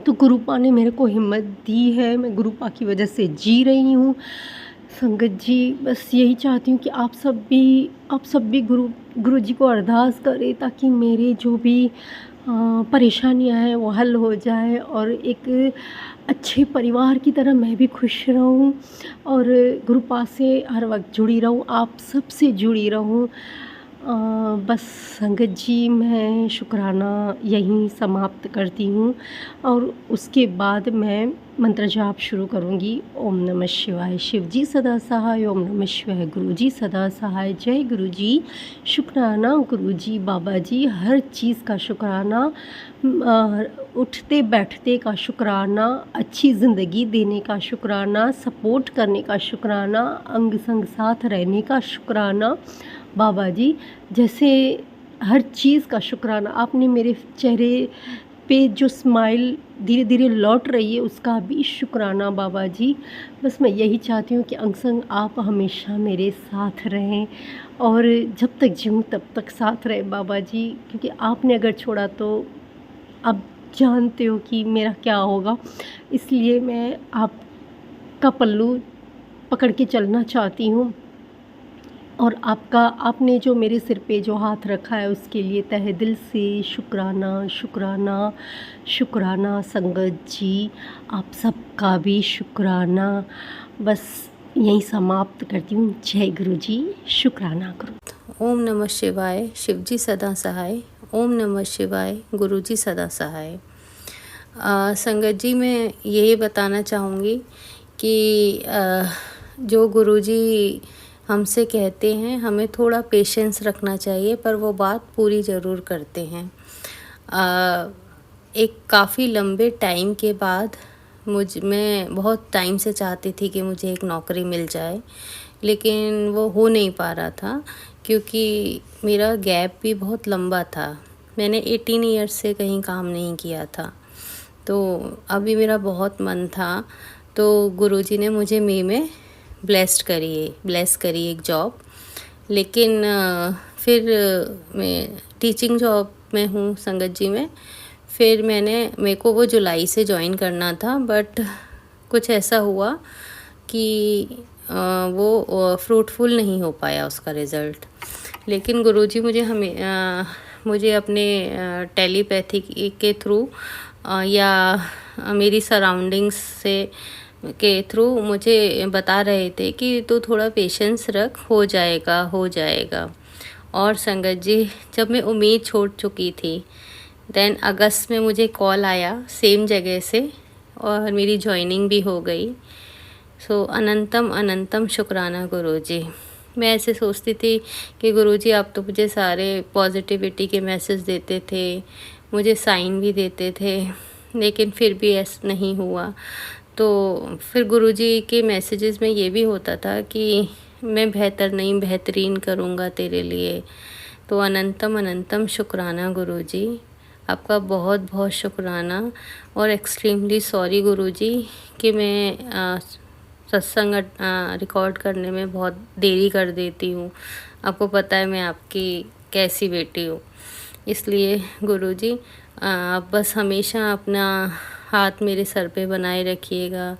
तो गुरुपा ने मेरे को हिम्मत दी है, मैं गुरुपा की वजह से जी रही हूँ। संगत जी, बस यही चाहती हूँ कि आप सब भी गुरु जी को अरदास करें, ताकि मेरे जो भी परेशानियाँ हैं वो हल हो जाए और एक अच्छे परिवार की तरह मैं भी खुश रहूँ और गुरुपा से हर वक्त जुड़ी रहूँ, आप सब से जुड़ी रहूँ। बस संगत जी, मैं शुक्राना यहीं समाप्त करती हूँ और उसके बाद मैं मंत्र जाप शुरू करूँगी। ओम नमः शिवाय। शिव जी सदा सहाय। ओम नमः शिवाय। गुरु जी सदा सहाय। जय गुरु जी। शुक्राना गुरु जी, बाबा जी, हर चीज़ का शुक्राना, उठते बैठते का शुक्राना, अच्छी ज़िंदगी देने का शुक्राना, सपोर्ट करने का शुक्राना, अंग संग साथ रहने का शुक्राना बाबा जी। जैसे हर चीज़ का शुक्राना, आपने मेरे चेहरे पे जो स्माइल धीरे धीरे लौट रही है उसका भी शुक्राना बाबा जी। बस मैं यही चाहती हूँ कि अंग संग आप हमेशा मेरे साथ रहें और जब तक जीऊँ तब तक साथ रहे बाबा जी, क्योंकि आपने अगर छोड़ा तो आप जानते हो कि मेरा क्या होगा। इसलिए मैं आपका पल्लू पकड़ के चलना चाहती हूँ और आपने जो मेरे सिर पे जो हाथ रखा है उसके लिए तहे दिल से शुक्राना शुक्राना शुक्राना। संगत जी, आप सबका भी शुक्राना। बस यहीं समाप्त करती हूँ। जय गुरु जी। शुक्राना गुरु। ओम नमः शिवाय। शिव जी सदा सहाय। ओम नमः शिवाय। गुरु जी सदा सहाय। संगत जी, मैं यही बताना चाहूँगी कि जो गुरु जी हमसे कहते हैं हमें थोड़ा पेशेंस रखना चाहिए, पर वो बात पूरी ज़रूर करते हैं। एक काफ़ी लंबे टाइम के बाद मैं बहुत टाइम से चाहती थी कि मुझे एक नौकरी मिल जाए, लेकिन वो हो नहीं पा रहा था क्योंकि मेरा गैप भी बहुत लंबा था। मैंने 18 ईयर्स से कहीं काम नहीं किया था, तो अभी मेरा बहुत मन था। तो गुरुजी ने मुझे मई में ब्लेस करी एक जॉब। लेकिन फिर मैं टीचिंग जॉब में हूँ संगत जी में। फिर मेरे को वो जुलाई से ज्वाइन करना था, बट कुछ ऐसा हुआ कि वो फ्रूटफुल नहीं हो पाया उसका रिज़ल्ट। लेकिन गुरुजी मुझे अपने टेलीपैथी के थ्रू या मेरी सराउंडिंग्स के थ्रू मुझे बता रहे थे कि तू थोड़ा पेशेंस रख, हो जाएगा। और संगत जी, जब मैं उम्मीद छोड़ चुकी थी, देन अगस्त में मुझे कॉल आया सेम जगह से और मेरी जॉइनिंग भी हो गई। सो अनंतम शुक्राना गुरुजी। मैं ऐसे सोचती थी कि गुरुजी आप तो मुझे सारे पॉजिटिविटी के मैसेज देते थे, मुझे साइन भी देते थे, लेकिन फिर भी ऐसा नहीं हुआ। तो फिर गुरुजी के मैसेजेस में ये भी होता था कि मैं बेहतर नहीं, बेहतरीन करूँगा तेरे लिए। तो अनंतम शुक्राना गुरुजी, आपका बहुत बहुत शुक्राना। और एक्सट्रीमली सॉरी गुरुजी कि मैं सत्संग रिकॉर्ड करने में बहुत देरी कर देती हूँ। आपको पता है मैं आपकी कैसी बेटी हूँ। इसलिए गुरुजी, आप बस हमेशा अपना हाथ मेरे सर पे बनाए रखिएगा,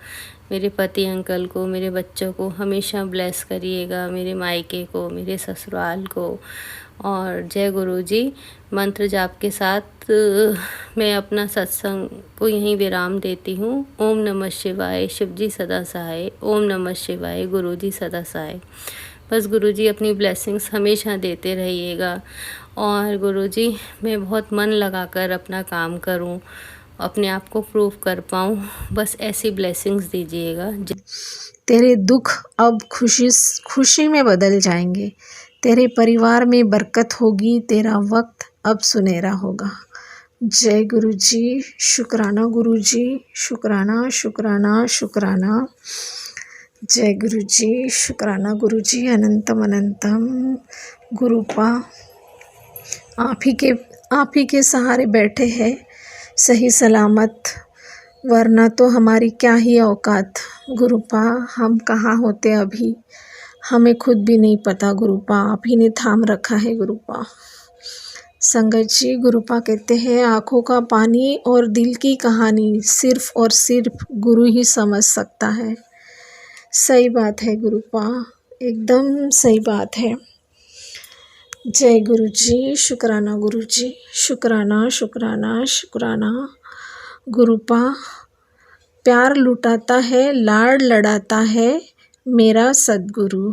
मेरे पति अंकल को, मेरे बच्चों को हमेशा ब्लेस करिएगा, मेरे मायके को, मेरे ससुराल को। और जय गुरु जी। मंत्र जाप के साथ मैं अपना सत्संग को यहीं विराम देती हूँ। ओम नमः शिवाय, शिव जी सदा सहाय। ओम नमः शिवाय, गुरु जी सदा सहाय। बस गुरु जी अपनी ब्लेसिंग्स हमेशा देते रहिएगा। और गुरु जी मैं बहुत मन लगाकर अपना काम करूं, अपने आप को प्रूव कर पाऊं, बस ऐसी ब्लेसिंग्स दीजिएगा। तेरे दुख अब खुशी में बदल जाएंगे। तेरे परिवार में बरकत होगी। तेरा वक्त अब सुनहरा होगा। जय गुरु जी। शुक्राना गुरु जी। शुक्राना शुक्राना शुक्राना। जय गुरु जी। शुक्राना गुरु जी। अनंतम अनंतम। गुरुपा आप ही के सहारे बैठे हैं सही सलामत, वरना तो हमारी क्या ही औकात। गुरुपा हम कहाँ होते अभी, हमें खुद भी नहीं पता। गुरुपा आप ही ने थाम रखा है। गुरुपा संगत जी, गुरुपा कहते हैं आँखों का पानी और दिल की कहानी सिर्फ और सिर्फ गुरु ही समझ सकता है। सही बात है गुरुपा, एकदम सही बात है। जय गुरु जी। शुक्राना गुरु जी। शुक्राना शुक्राना शुक्राना। गुरुपा प्यार लुटाता है, लाड लड़ाता है मेरा सद्गुरु।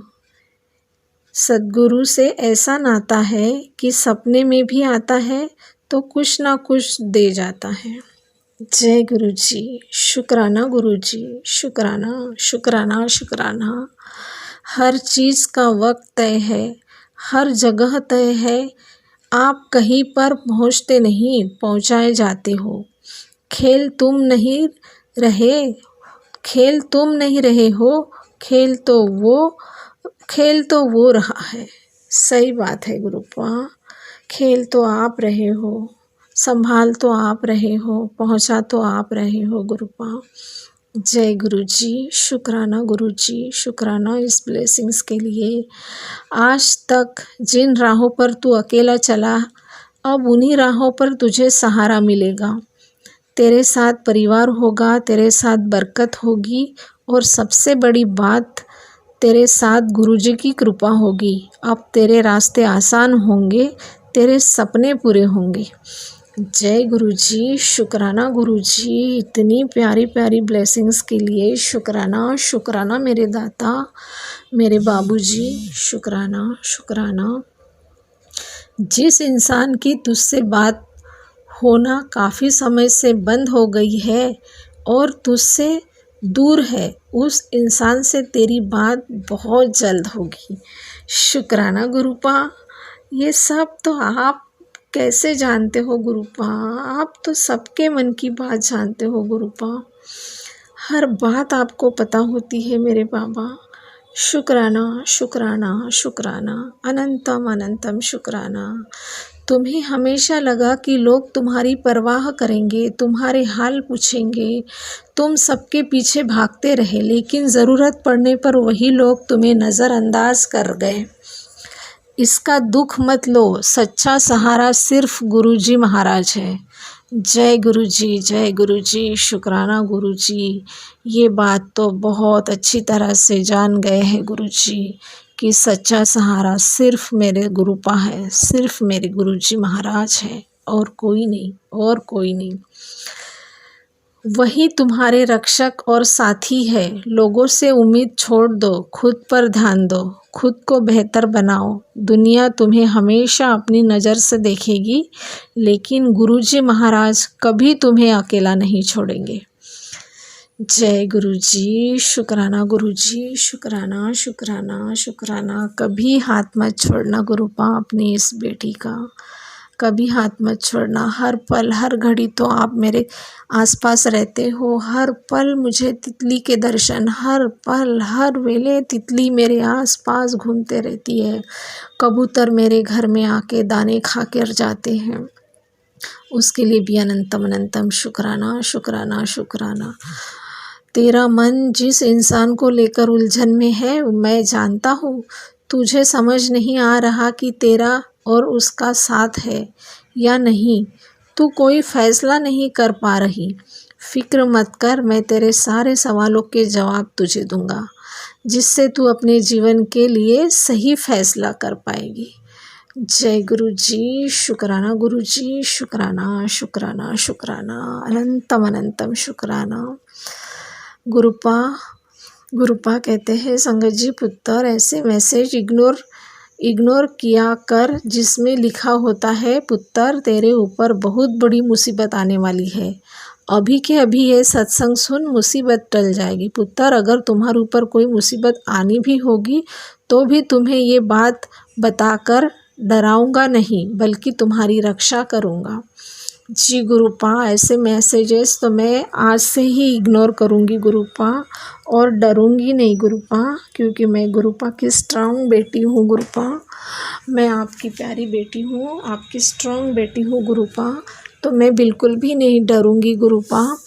सद्गुरु से ऐसा नाता है कि सपने में भी आता है तो कुछ ना कुछ दे जाता है। जय गुरु जी। शुक्राना गुरु जी। शुक्राना शुक्राना शुक्राना। हर चीज़ का वक्त तय है, हर जगह तय है। आप कहीं पर पहुँचते नहीं, पहुँचाए जाते हो। खेल तुम नहीं रहे हो, खेल तो वो रहा है। सही बात है गुरुपा, खेल तो आप रहे हो, संभाल तो आप रहे हो, पहुँचा तो आप रहे हो गुरुपा। जय गुरु जी। शुक्राना गुरु जी। शुक्राना इस ब्लेसिंग्स के लिए। आज तक जिन राहों पर तू अकेला चला, अब उन्हीं राहों पर तुझे सहारा मिलेगा। तेरे साथ परिवार होगा, तेरे साथ बरकत होगी और सबसे बड़ी बात तेरे साथ गुरुजी की कृपा होगी। अब तेरे रास्ते आसान होंगे, तेरे सपने पूरे होंगे। जय गुरु जी। शुक्राना गुरु जी, इतनी प्यारी प्यारी ब्लेसिंग्स के लिए शुक्राना। शुक्राना मेरे दाता, मेरे बाबूजी। शुक्राना शुक्राना। जिस इंसान की तुझसे बात होना काफ़ी समय से बंद हो गई है और तुझसे दूर है, उस इंसान से तेरी बात बहुत जल्द होगी। शुक्राना गुरुपा। ये सब तो आप कैसे जानते हो गुरुपा, आप तो सबके मन की बात जानते हो गुरुपा, हर बात आपको पता होती है मेरे बाबा। शुक्राना शुक्राना शुक्राना। अनंतम अनंतम शुक्राना। तुम्हें हमेशा लगा कि लोग तुम्हारी परवाह करेंगे, तुम्हारे हाल पूछेंगे, तुम सबके पीछे भागते रहे, लेकिन ज़रूरत पड़ने पर वही लोग तुम्हें नज़रअंदाज कर गए। इसका दुख मत लो, सच्चा सहारा सिर्फ गुरुजी महाराज है। जय गुरु जी। जय गुरु जी। शुक्राना गुरु जी। ये बात तो बहुत अच्छी तरह से जान गए हैं गुरु जी कि सच्चा सहारा सिर्फ मेरे गुरुपा है, सिर्फ मेरे गुरुजी महाराज है, और कोई नहीं, और कोई नहीं। वही तुम्हारे रक्षक और साथी है। लोगों से उम्मीद छोड़ दो, खुद पर ध्यान दो, खुद को बेहतर बनाओ। दुनिया तुम्हें हमेशा अपनी नज़र से देखेगी, लेकिन गुरुजी महाराज कभी तुम्हें अकेला नहीं छोड़ेंगे। जय गुरु जी। शुक्राना गुरु जी। शुक्राना शुक्राना शुक्राना। कभी हाथ मत छोड़ना गुरुपा अपनी इस बेटी का, कभी हाथ मत छोड़ना। हर पल हर घड़ी तो आप मेरे आसपास रहते हो, हर पल मुझे तितली के दर्शन, हर पल हर वेले तितली मेरे आसपास घूमते रहती है। कबूतर मेरे घर में आके दाने खा कर जाते हैं, उसके लिए भी अनंतम अनंतम शुक्राना शुक्राना शुक्राना। तेरा मन जिस इंसान को लेकर उलझन में है, मैं जानता हूँ। तुझे समझ नहीं आ रहा कि तेरा और उसका साथ है या नहीं। तू कोई फैसला नहीं कर पा रही, फ़िक्र मत कर, मैं तेरे सारे सवालों के जवाब तुझे दूंगा, जिससे तू अपने जीवन के लिए सही फैसला कर पाएगी। जय गुरु जी। शुक्राना गुरु जी, शुक्राना शुक्राना शुक्राना, अनंतम अनंतम शुक्राना। गुरुपा कहते हैं, संगत जी पुत्र, ऐसे मैसेज इग्नोर किया कर जिसमें लिखा होता है पुत्र तेरे ऊपर बहुत बड़ी मुसीबत आने वाली है। अभी के अभी ये सत्संग सुन, मुसीबत टल जाएगी। पुत्र, अगर तुम्हारे ऊपर कोई मुसीबत आनी भी होगी तो भी तुम्हें ये बात बताकर डराऊंगा नहीं, बल्कि तुम्हारी रक्षा करूंगा। जी गुरुपा, ऐसे मैसेजेस तो मैं आज से ही इग्नोर करूंगी गुरुपा, और डरूंगी नहीं गुरुपा, क्योंकि मैं गुरुपा की स्ट्रांग बेटी हूँ गुरुपा। मैं आपकी प्यारी बेटी हूँ, आपकी स्ट्रांग बेटी हूँ गुरुपा, तो मैं बिल्कुल भी नहीं डरूंगी गुरुपा।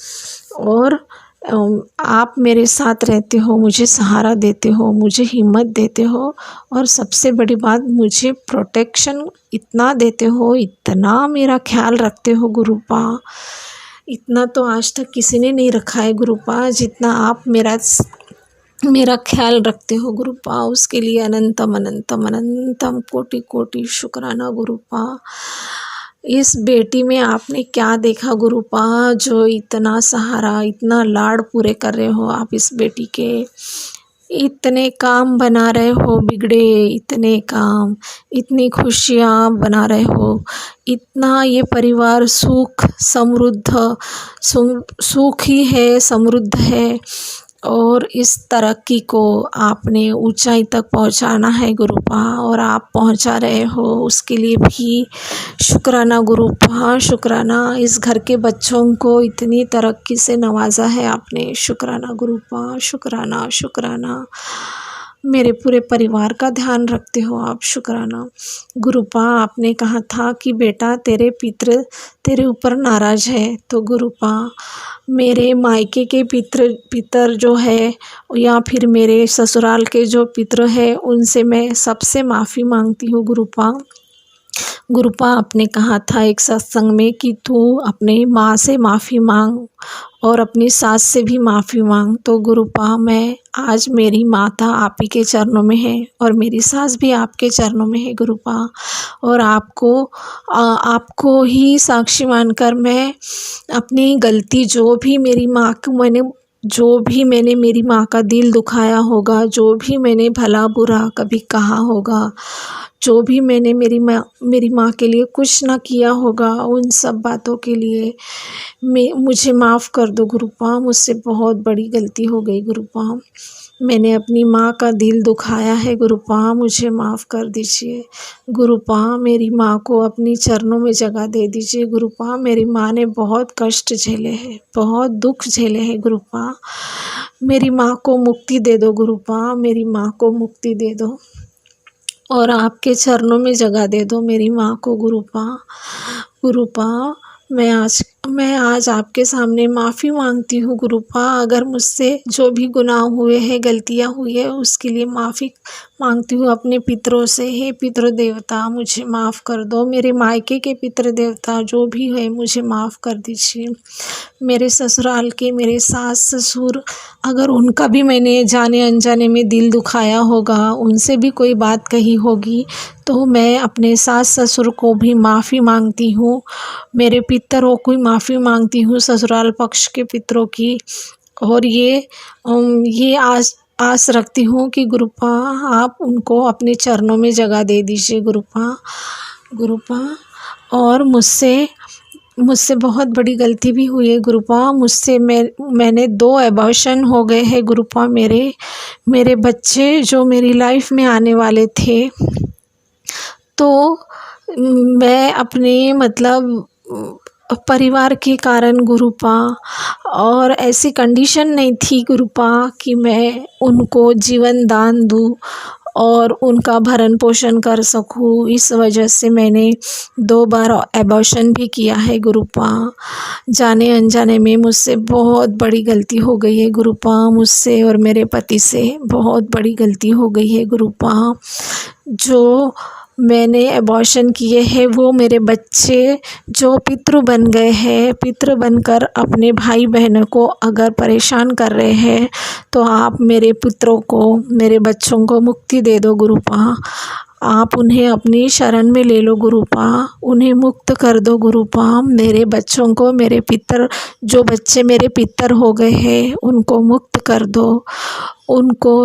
और आप मेरे साथ रहते हो, मुझे सहारा देते हो, मुझे हिम्मत देते हो, और सबसे बड़ी बात मुझे प्रोटेक्शन इतना देते हो, इतना मेरा ख्याल रखते हो गुरुपा। इतना तो आज तक किसी ने नहीं रखा है गुरुपा, जितना आप मेरा ख्याल रखते हो गुरुपा। उसके लिए अनंतम अनंतम अनंतम कोटि कोटि शुक्राना गुरुपा। इस बेटी में आपने क्या देखा गुरुपा, जो इतना सहारा, इतना लाड पूरे कर रहे हो आप इस बेटी के। इतने काम बना रहे हो बिगड़े, इतने काम, इतनी खुशियाँ बना रहे हो, इतना ये परिवार सुखी है, समृद्ध है, और इस तरक्की को आपने ऊंचाई तक पहुंचाना है गुरुपा, और आप पहुंचा रहे हो। उसके लिए भी शुक्राना गुरुपा, शुक्राना। इस घर के बच्चों को इतनी तरक्की से नवाजा है आपने, शुक्राना गुरुपा, शुक्राना शुक्राना। मेरे पूरे परिवार का ध्यान रखते हो आप, शुक्राना गुरुपा। आपने कहा था कि बेटा तेरे पितृ तेरे ऊपर नाराज़ है, तो गुरुपा मेरे मायके के पितर जो है, या फिर मेरे ससुराल के जो पितर है, उनसे मैं सबसे माफ़ी मांगती हूँ गुरुपा। गुरुपा, आपने कहा था एक सत्संग में कि तू अपने माँ से माफ़ी मांग और अपनी सास से भी माफ़ी मांग। तो गुरुपा, मैं आज मेरी माता आप ही के चरणों में है, और मेरी सास भी आपके चरणों में है गुरुपा, और आपको ही साक्षी मानकर मैं अपनी गलती, जो भी मैंने मेरी माँ का दिल दुखाया होगा, जो भी मैंने भला बुरा कभी कहा होगा, जो भी मैंने मेरी माँ के लिए कुछ ना किया होगा, उन सब बातों के लिए मुझे माफ़ कर दो गुरुपा। मुझसे बहुत बड़ी गलती हो गई गुरुपा, मैंने अपनी माँ का दिल दुखाया है गुरुपा, मुझे माफ़ कर दीजिए गुरुपा। मेरी माँ को अपनी चरणों में जगह दे दीजिए गुरुपा। मेरी माँ ने बहुत कष्ट झेले हैं, बहुत दुख झेले हैं गुरुपा। मेरी माँ को मुक्ति दे दो गुरुपा, मेरी माँ को मुक्ति दे दो, और आपके चरणों में जगह दे दो मेरी माँ को गुरुपा। मैं आज आपके सामने माफ़ी मांगती हूँ गुरुपा। अगर मुझसे जो भी गुनाह हुए हैं, गलतियाँ हुई है, उसके लिए माफ़ी मांगती हूँ अपने पितरों से। हे पितृ देवता, मुझे माफ़ कर दो। मेरे मायके के पितृ देवता जो भी है, मुझे माफ़ कर दीजिए। मेरे ससुराल के मेरे सास ससुर, अगर उनका भी मैंने जाने अनजाने में दिल दुखाया होगा, उनसे भी कोई बात कही होगी, तो मैं अपने सास ससुर को भी माफ़ी मांगती हूँ। मेरे पितरों को माफ़ी मांगती हूँ, ससुराल पक्ष के पितरों की। और ये आस रखती हूँ कि गुरुपा आप उनको अपने चरणों में जगह दे दीजिए गुरुपा। और मुझसे बहुत बड़ी गलती भी हुई है गुरुपा। मैंने 2 अबॉर्शन हो गए हैं गुरुपा। मेरे बच्चे जो मेरी लाइफ में आने वाले थे, तो मैं अपने परिवार के कारण गुरुपा, और ऐसी कंडीशन नहीं थी गुरुपा कि मैं उनको जीवन दान दूँ और उनका भरण पोषण कर सकूँ। इस वजह से मैंने 2 बार अबॉर्शन भी किया है गुरुपा। जाने अनजाने में मुझसे बहुत बड़ी गलती हो गई है गुरुपा। मुझसे और मेरे पति से बहुत बड़ी गलती हो गई है गुरुपा। जो मैंने अबॉर्शन किए हैं वो मेरे बच्चे जो पितृ बन गए हैं, पितृ बनकर अपने भाई बहनों को अगर परेशान कर रहे हैं तो आप मेरे पुत्रों को, मेरे बच्चों को मुक्ति दे दो गुरुपा। आप उन्हें अपनी शरण में ले लो गुरुपा, उन्हें मुक्त कर दो गुरुपा। मेरे बच्चों को, मेरे पितर, जो बच्चे मेरे पितर हो गए हैं उनको मुक्त कर दो, उनको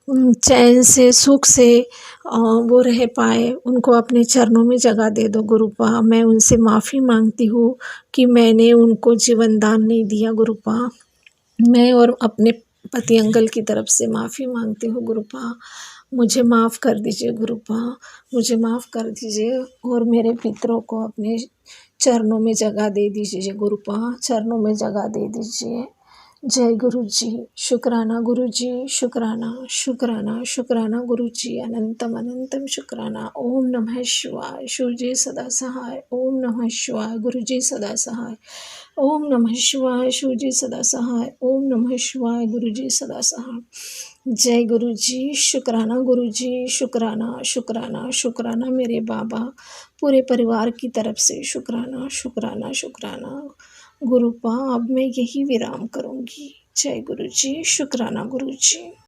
चैन से, सुख से वो रह पाए, उनको अपने चरणों में जगह दे दो गुरुपा। मैं उनसे माफ़ी मांगती हूँ कि मैंने उनको जीवन दान नहीं दिया गुरुपा। मैं और अपने पति अंकल की तरफ से माफ़ी मांगती हूँ गुरुपा। मुझे माफ़ कर दीजिए गुरुपा, मुझे माफ़ कर दीजिए और मेरे पितरों को अपने चरणों में जगह दे दीजिए गुरुपा, चरणों में जगह दे दीजिए। जय गुरु जी। शुक्राना गुरु जी, शुक्राना शुक्राना शुक्राना गुरु जी, अनंतम अनंतम शुक्राना। ओम नमः शिवाय। शिव जी सदा सहाय। ओम नमः शिवाय। गुरु जी सदा सहाय। ओम नमः शिवाय। शिव जी सदा सहाय। ओम नमः शिवाय। गुरु जी सदा सहाय। जय गुरु जी। शुक्राना गुरु जी, शुक्राना शुक्राना शुक्राना मेरे बाबा, पूरे परिवार की तरफ से शुक्राना शुक्राना शुक्राना गुरुपा। अब मैं यही विराम करूंगी। जय गुरु जी। शुक्राना गुरु जी।